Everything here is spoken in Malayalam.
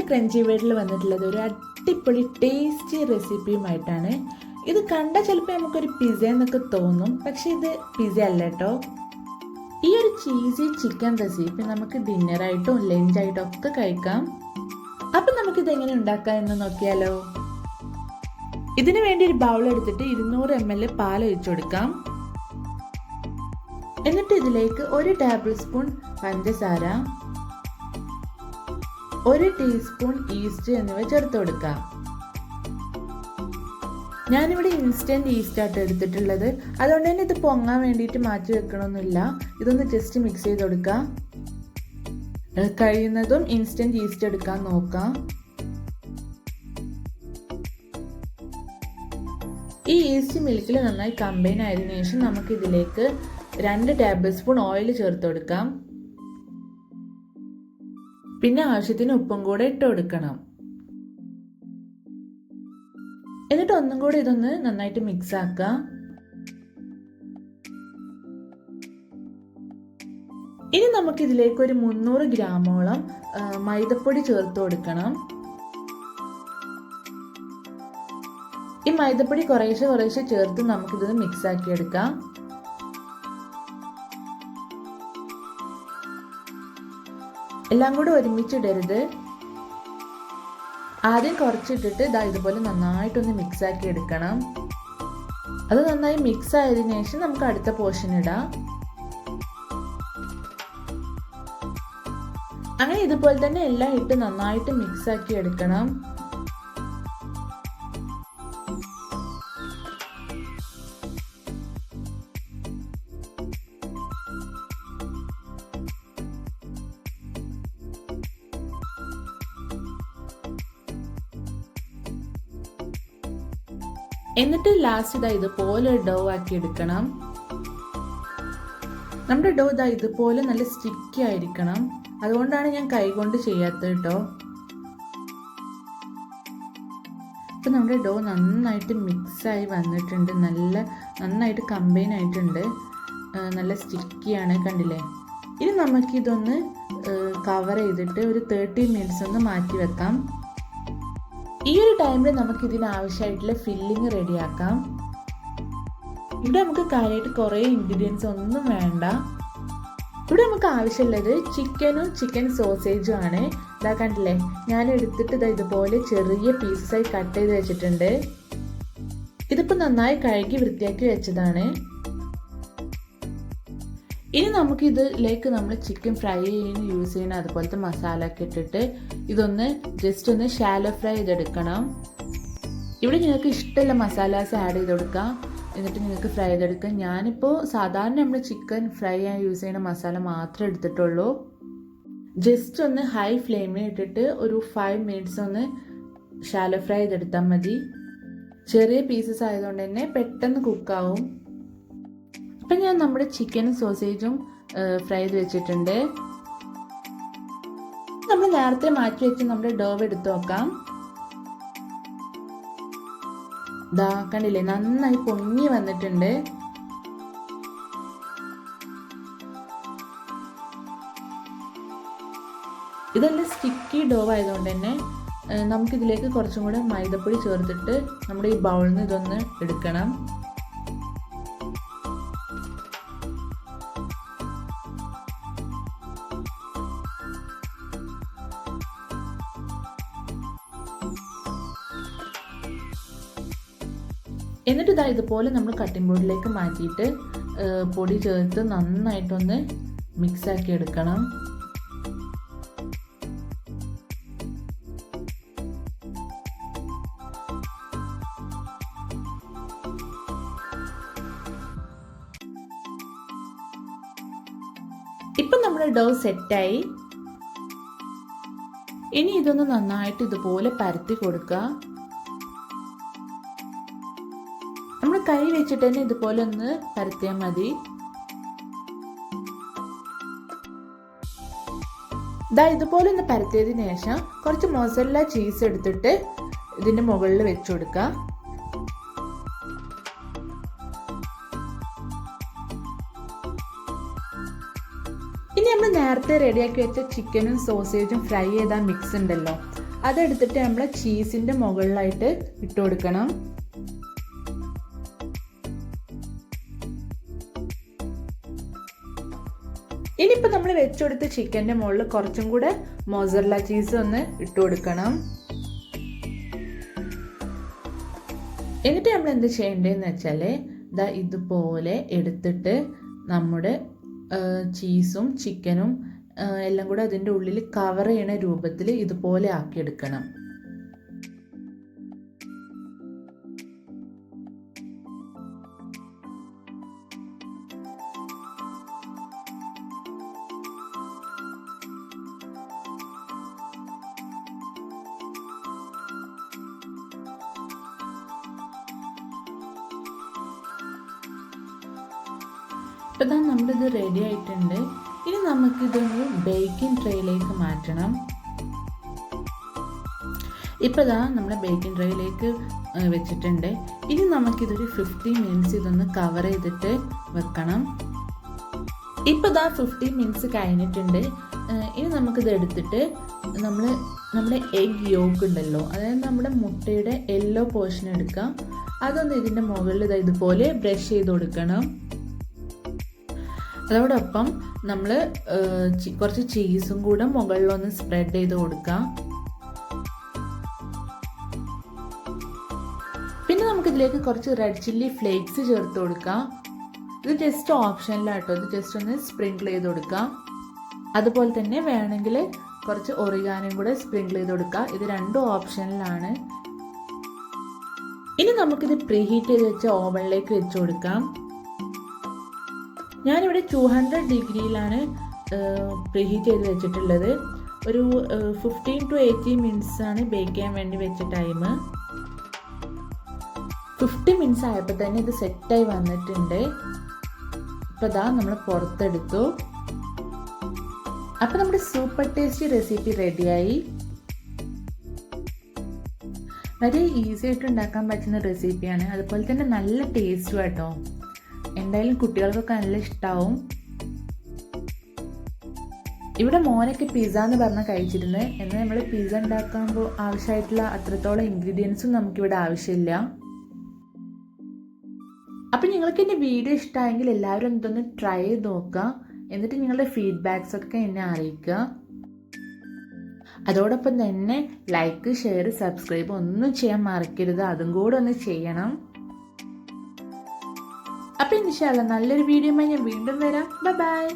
ക്രഞ്ചി വേർഡിൽ വന്നിട്ടുള്ളത് ഒരു അടിപൊളി ടേസ്റ്റി റെസിപ്പിയുമായിട്ടാണ്. ഇത് കണ്ടാൽ ചിലപ്പോൾ നമുക്കൊരു പിസ്സ എന്നൊക്കെ തോന്നും, പക്ഷെ ഇത് പിസ്സ അല്ല കേട്ടോ. ഈ ഒരു ചീസി ചിക്കൻ റെസിപ്പി നമുക്ക് ഡിന്നറായിട്ടും ലഞ്ചായിട്ടും ഒക്കെ കഴിക്കാം. അപ്പം നമുക്കിത് എങ്ങനെ ഉണ്ടാക്കാം എന്ന് നോക്കിയാലോ. ഇതിനു വേണ്ടി ഒരു ബൗൾ എടുത്തിട്ട് 200 ml പാൽ ഒഴിച്ചു കൊടുക്കാം. എന്നിട്ട് ഇതിലേക്ക് 1 ടേബിൾ സ്പൂൺ പഞ്ചസാര, 1 ടീസ്പൂൺ ഈസ്റ്റ് എന്നിവ ചേർത്ത് കൊടുക്കാം. ഞാനിവിടെ ഇൻസ്റ്റന്റ് ഈസ്റ്റ് ആയിട്ട് എടുത്തിട്ടുള്ളത്, അതുകൊണ്ട് തന്നെ ഇത് പൊങ്ങാൻ വേണ്ടിയിട്ട് മാറ്റി വെക്കണമെന്നില്ല. ഇതൊന്ന് ജസ്റ്റ് മിക്സ് ചെയ്ത് കൊടുക്കാം. കഴിയുന്നതും ഇൻസ്റ്റന്റ് ഈസ്റ്റ് എടുക്കാൻ നോക്കാം. ഈ ഈസ്റ്റ് മിൽക്കിൽ നന്നായി കമ്പൈൻ ആയതിനു ശേഷം നമുക്ക് ഇതിലേക്ക് 2 ടേബിൾ സ്പൂൺ ഓയിൽ ചേർത്ത് കൊടുക്കാം. പിന്നെ ആവശ്യത്തിന് ഉപ്പും കൂടെ ഇട്ട് കൊടുക്കണം. എന്നിട്ട് ഒന്നും കൂടി ഇതൊന്ന് നന്നായിട്ട് മിക്സ് ആക്കാം. ഇനി നമുക്ക് ഇതിലേക്ക് ഒരു 300 ഗ്രാമോളം മൈദപ്പൊടി ചേർത്ത് കൊടുക്കണം. ഈ മൈദപ്പൊടി കുറേശ്ശെ ചേർത്ത് നമുക്കിതൊന്ന് മിക്സ് ആക്കി എടുക്കാം. എല്ലാം കൂടെ ഒരുമിച്ചിടരുത്. ആദ്യം കുറച്ചിട്ടിട്ട് ഇതുപോലെ നന്നായിട്ടൊന്ന് മിക്സ് ആക്കി എടുക്കണം. അത് നന്നായി മിക്സ് ആയതിനു ശേഷം നമുക്ക് അടുത്ത പോർഷൻ ഇടാം. അങ്ങനെ ഇതുപോലെ തന്നെ എല്ലാം ഇട്ട് നന്നായിട്ട് മിക്സ് ആക്കി എടുക്കണം. എന്നിട്ട് ലാസ്റ്റ് ഇതുപോലെ ഡോ ആക്കി എടുക്കണം. നമ്മുടെ ഡോ ഇതുപോലെ നല്ല സ്റ്റിക്കി ആയിരിക്കണം. അതുകൊണ്ടാണ് ഞാൻ കൈകൊണ്ട് ചെയ്യാത്തത് കേട്ടോ. ഇപ്പൊ നമ്മുടെ ഡോ നന്നായിട്ട് മിക്സ് ആയി വന്നിട്ടുണ്ട്. നന്നായിട്ട് കമ്പൈൻ ആയിട്ടുണ്ട്. നല്ല സ്റ്റിക്കിയാണ്, കണ്ടില്ലേ. ഇനി നമുക്കിതൊന്ന് കവർ ചെയ്തിട്ട് ഒരു 30 മിനിറ്റ്സ് ഒന്ന് മാറ്റി വെക്കാം. ഈ ഒരു ടൈമിൽ നമുക്ക് ഇതിനാവശ്യമായിട്ടുള്ള ഫില്ലിങ് റെഡിയാക്കാം. ഇവിടെ നമുക്ക് കാര്യമായിട്ട് കുറേ ഇൻഗ്രീഡിയൻസ് ഒന്നും വേണ്ട. ഇവിടെ നമുക്ക് ആവശ്യമുള്ളത് ചിക്കനും ചിക്കൻ സോസേജും ആണ്. ഇതാ കണ്ടില്ലേ, ഞാൻ എടുത്തിട്ട് ഇതുപോലെ ചെറിയ പീസസായി കട്ട് ചെയ്ത് വെച്ചിട്ടുണ്ട്. ഇതിപ്പോൾ നന്നായി കഴുകി വൃത്തിയാക്കി വെച്ചതാണ്. ഇനി നമുക്ക് ഇതിലേക്ക് നമ്മൾ ചിക്കൻ ഫ്രൈ ചെയ്യാൻ യൂസ് ചെയ്യുന്ന അതുപോലത്തെ മസാല ഒക്കെ ഇട്ടിട്ട് ഇതൊന്ന് ജസ്റ്റ് ഒന്ന് ഷാലോ ഫ്രൈ ചെയ്തെടുക്കണം. ഇവിടെ നിങ്ങൾക്ക് ഇഷ്ടമുള്ള മസാലാസ് ആഡ് ചെയ്ത് കൊടുക്കാം. എന്നിട്ട് നിങ്ങൾക്ക് ഫ്രൈ ചെയ്തെടുക്കാം. ഞാനിപ്പോൾ സാധാരണ നമ്മൾ ചിക്കൻ ഫ്രൈ ചെയ്യാൻ യൂസ് ചെയ്യുന്ന മസാല മാത്രമേ എടുത്തിട്ടുള്ളൂ. ജസ്റ്റ് ഒന്ന് ഹൈ ഫ്ലെയിമിൽ ഇട്ടിട്ട് ഒരു 5 മിനിറ്റ്സ് ഒന്ന് ഷാലോ ഫ്രൈ ചെയ്തെടുത്താൽ മതി. ചെറിയ പീസസ് ആയതുകൊണ്ട് തന്നെ പെട്ടെന്ന് കുക്കാവും. ഇപ്പം ഞാൻ നമ്മുടെ ചിക്കനും സോസേജും ഫ്രൈ ചെയ്ത് വെച്ചിട്ടുണ്ട്. നമ്മൾ നേരത്തെ മാറ്റി വെച്ച് നമ്മുടെ ഡോ എടുത്ത് നോക്കാം. കണ്ടില്ലേ, നന്നായി പൊങ്ങി വന്നിട്ടുണ്ട്. ഇതെല്ലാം സ്റ്റിക്കി ഡോ ആയതുകൊണ്ട് തന്നെ നമുക്കിതിലേക്ക് കുറച്ചും കൂടെ മൈദപ്പൊടി ചേർത്തിട്ട് നമ്മുടെ ഈ ബൗളിൽ നിന്ന് ഇതൊന്ന് എടുക്കണം. എന്നിട്ട് ഇതുപോലെ നമ്മൾ കട്ടിംഗ് ബോർഡിലേക്ക് മാറ്റിയിട്ട് പൊടി ചേർത്ത് നന്നായിട്ടൊന്ന് മിക്സ് ആക്കി എടുക്കണം. ഇപ്പം നമ്മുടെ ഡോ സെറ്റായി. ഇനി ഇതൊന്ന് നന്നായിട്ട് ഇതുപോലെ പരത്തി കൊടുക്കുക. നമ്മൾ കൈ വെച്ചിട്ട് തന്നെ ഇതുപോലെ ഒന്ന് പരത്തിയാൽ മതി. ഇതുപോലെ ഒന്ന് പരത്തിയതിനു ശേഷം കുറച്ച് മൊസറല്ല ചീസ് എടുത്തിട്ട് ഇതിന്റെ മുകളിൽ വെച്ചു കൊടുക്കുക. ഇനി നമ്മൾ നേരത്തെ റെഡിയാക്കി വെച്ച ചിക്കനും സോസേജും ഫ്രൈ ചെയ്ത മിക്സ് ഉണ്ടല്ലോ, അതെടുത്തിട്ട് നമ്മൾ ചീസിൻ്റെ മുകളിലായിട്ട് ഇട്ട് കൊടുക്കണം. ഇനിയിപ്പോൾ നമ്മൾ വെച്ചുകൊടുത്ത ചിക്കൻ്റെ മുകളിൽ കുറച്ചും കൂടെ മോസറല്ല ചീസ് ഒന്ന് ഇട്ട് കൊടുക്കണം. എന്നിട്ട് നമ്മൾ എന്ത് ചെയ്യേണ്ടതെന്ന് വെച്ചാൽ ദാ ഇതുപോലെ എടുത്തിട്ട് നമ്മുടെ ചീസും ചിക്കനും എല്ലാം കൂടെ അതിൻ്റെ ഉള്ളിൽ കവർ ചെയ്യണ രൂപത്തിൽ ഇതുപോലെ ആക്കിയെടുക്കണം. ഇപ്പോൾ ഇതാ നമ്മളിത് റെഡി ആയിട്ടുണ്ട്. ഇനി നമുക്കിതൊന്ന് ബേക്കിംഗ് ട്രേയിലേക്ക് മാറ്റണം. ഇപ്പോൾ ഇതാ നമ്മൾ ബേക്കിംഗ് ട്രേയിലേക്ക് വെച്ചിട്ടുണ്ട്. ഇനി നമുക്കിതൊരു 15 മിനിറ്റ്സ് ഇതൊന്ന് കവർ ചെയ്തിട്ട് വെക്കണം. ഇപ്പോൾ ഇതാ 15 മിനിറ്റ്സ് കഴിഞ്ഞിട്ടുണ്ട്. ഇനി നമുക്കിത് എടുത്തിട്ട് നമ്മുടെ എഗ് യോക്ക് ഉണ്ടല്ലോ, അതായത് നമ്മുടെ മുട്ടയുടെ യെല്ലോ പോർഷൻ എടുക്കാം. അതൊന്ന് ഇതിൻ്റെ മുകളിൽ ഇതുപോലെ ബ്രഷ് ചെയ്ത് കൊടുക്കണം. അതോടൊപ്പം നമ്മൾ കുറച്ച് ചീസും കൂടെ മുകളിലൊന്ന് സ്പ്രെഡ് ചെയ്ത് കൊടുക്കാം. പിന്നെ നമുക്കിതിലേക്ക് കുറച്ച് റെഡ് ചില്ലി ഫ്ലേക്സ് ചേർത്ത് കൊടുക്കാം. ഇത് ജസ്റ്റ് ഓപ്ഷനിലാട്ടോ, ഇത് ജസ്റ്റ് ഒന്ന് സ്പ്രിങ്കിൾ ചെയ്ത് കൊടുക്കാം. അതുപോലെ തന്നെ വേണമെങ്കിൽ കുറച്ച് ഒറിഗാനും കൂടെ സ്പ്രിങ്കിൾ ചെയ്ത് കൊടുക്കാം. ഇത് രണ്ടും ഓപ്ഷനിലാണ്. ഇനി നമുക്കിത് പ്രീഹീറ്റ് ചെയ്ത് വെച്ച ഓവനിലേക്ക് വെച്ച് കൊടുക്കാം. ഞാനിവിടെ 200 ഡിഗ്രിയിലാണ് പ്രീഹീറ്റ് ചെയ്ത് വെച്ചിട്ടുള്ളത്. ഒരു 15 to 18 മിനിറ്റ്സ് ആണ് ബേക്ക് ചെയ്യാൻ വേണ്ടി വെച്ച ടൈം. 50 മിനിറ്റ്സ് ആയപ്പോൾ തന്നെ ഇത് സെറ്റായി വന്നിട്ടുണ്ട്. ഇപ്പോൾ ഇതാ നമ്മൾ പുറത്തെടുത്തു. അപ്പോൾ നമ്മുടെ സൂപ്പർ ടേസ്റ്റി റെസിപ്പി റെഡിയായി. വളരെ ഈസി ആയിട്ട് ഉണ്ടാക്കാൻ പറ്റുന്ന റെസിപ്പിയാണ്. അതുപോലെ തന്നെ നല്ല ടേസ്റ്റും കേട്ടോ. എന്തായാലും കുട്ടികൾക്കൊക്കെ നല്ല ഇഷ്ടമാവും. ഇവിടെ മോനൊക്കെ പിസ്സ എന്ന് പറഞ്ഞാൽ കഴിച്ചിരുന്നത്. എന്നാൽ നമ്മൾ പിസ്സ ഉണ്ടാക്കുമ്പോൾ ആവശ്യമായിട്ടുള്ള അത്രത്തോളം ഇൻഗ്രീഡിയൻസും നമുക്കിവിടെ ആവശ്യമില്ല. അപ്പം നിങ്ങൾക്ക് എൻ്റെ വീഡിയോ ഇഷ്ടമായെങ്കിൽ എല്ലാവരും ഇതൊന്ന് ട്രൈ ചെയ്ത് നോക്കുക. എന്നിട്ട് നിങ്ങളുടെ ഫീഡ്ബാക്സ് ഒക്കെ എന്നെ അറിയിക്കുക. അതോടൊപ്പം തന്നെ ലൈക്ക്, ഷെയർ, സബ്സ്ക്രൈബ് ഒന്നും ചെയ്യാൻ മറക്കരുത്. അതും കൂടെ ഒന്ന് ചെയ്യണം. അപ്പോൾ ഇൻഷാ അല്ലാഹ് നല്ലൊരു വീഡിയോയുമായി ഞാൻ വീണ്ടും വരാം. Bye bye.